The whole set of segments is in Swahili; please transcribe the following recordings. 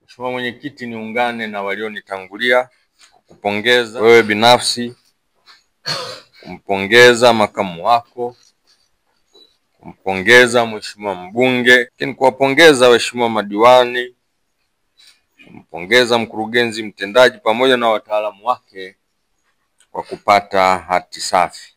Mheshimiwa Mwenyekiti, niungane na walionitangulia kukupongeza wewe binafsi, kumpongeza makamu wako, kumpongeza Mheshimiwa mbunge, lakini kuwapongeza waheshimiwa madiwani, kumpongeza mkurugenzi mtendaji pamoja na wataalamu wake kwa kupata hati safi.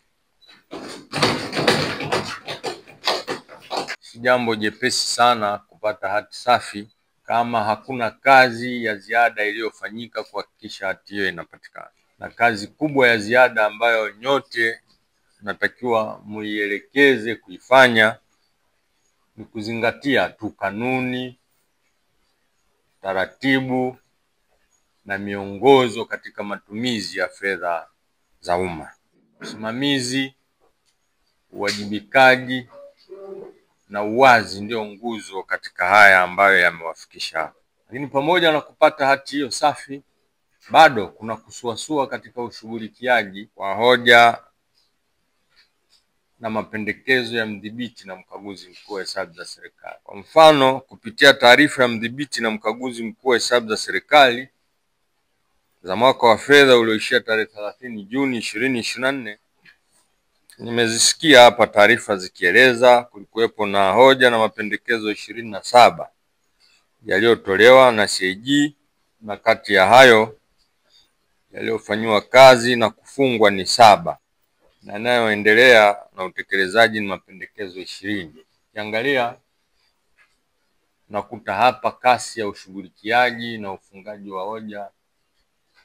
Si jambo jepesi sana kupata hati safi kama hakuna kazi ya ziada iliyofanyika kuhakikisha hati hiyo inapatikana. Na kazi kubwa ya ziada ambayo nyote natakiwa muielekeze kuifanya ni kuzingatia tu kanuni, taratibu na miongozo katika matumizi ya fedha za umma. Usimamizi, uwajibikaji na uwazi ndio nguzo katika haya ambayo yamewafikisha hapa. Lakini pamoja na kupata hati hiyo safi, bado kuna kusuasua katika ushughulikiaji wa hoja na mapendekezo ya mdhibiti na mkaguzi mkuu wa hesabu za serikali. Kwa mfano, kupitia taarifa ya mdhibiti na mkaguzi mkuu wa hesabu za serikali za mwaka wa fedha ulioishia tarehe 30 Juni 2024, nimezisikia hapa taarifa zikieleza kulikuwepo na hoja na mapendekezo 27 yaliyotolewa na CAG, na kati ya hayo yaliyofanywa kazi na kufungwa ni 7 na yanayoendelea na utekelezaji ni mapendekezo 20. Ukiangalia nakuta hapa kasi ya ushughulikiaji na ufungaji wa hoja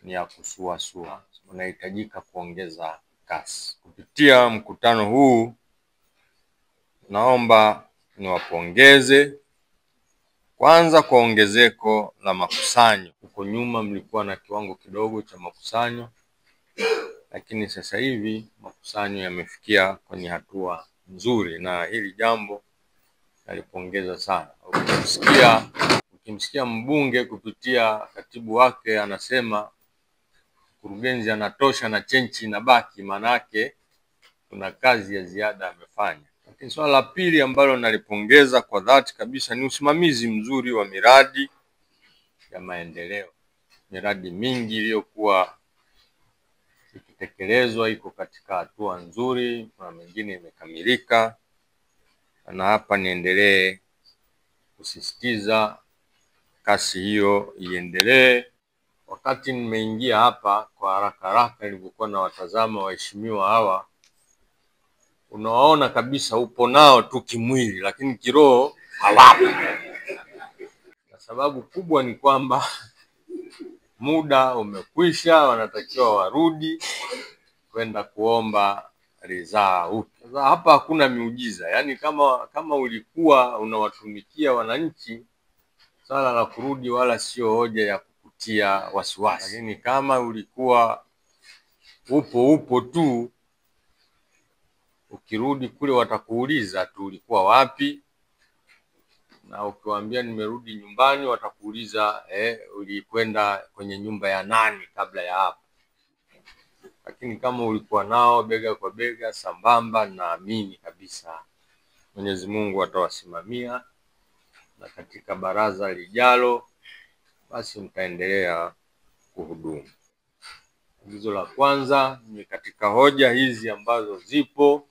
ni ya kusuasua. Unahitajika kuongeza kasi. Kupitia mkutano huu naomba niwapongeze kwanza kwa ongezeko la makusanyo. Huko nyuma mlikuwa na kiwango kidogo cha makusanyo, lakini sasa hivi makusanyo yamefikia kwenye hatua nzuri, na hili jambo nalipongeza sana. Ukimsikia mbunge kupitia katibu wake anasema mkurugenzi anatosha na chenchi inabaki, manake kuna kazi ya ziada amefanya. Lakini swala la pili ambalo nalipongeza kwa dhati kabisa ni usimamizi mzuri wa miradi ya maendeleo. Miradi mingi iliyokuwa ikitekelezwa iko katika hatua nzuri, na mingine imekamilika, na hapa niendelee kusisitiza kasi hiyo iendelee. Wakati nimeingia hapa kwa haraka nilipokuwa na watazama waheshimiwa hawa, unawaona kabisa upo nao tu kimwili, lakini kiroho hawapo. Na sababu kubwa ni kwamba muda umekwisha, wanatakiwa warudi kwenda kuomba ridhaa upya. Sasa hapa hakuna miujiza, yaani kama ulikuwa unawatumikia wananchi, swala la kurudi wala sio hoja ya kukutia wasiwasi. Lakini kama ulikuwa upo tu, ukirudi kule watakuuliza tu ulikuwa wapi, na ukiwaambia nimerudi nyumbani watakuuliza ulikwenda kwenye nyumba ya nani kabla ya hapo. Lakini kama ulikuwa nao bega kwa bega sambamba, naamini kabisa Mwenyezi Mungu atawasimamia, na katika baraza lijalo basi mtaendelea kuhudumu. Agizo la kwanza ni katika hoja hizi ambazo zipo,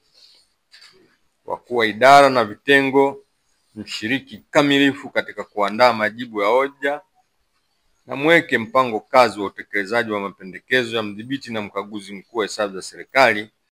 wakuu wa idara na vitengo mshiriki kamilifu katika kuandaa majibu ya hoja, na mweke mpango kazi wa utekelezaji wa mapendekezo ya mdhibiti na mkaguzi mkuu wa hesabu za serikali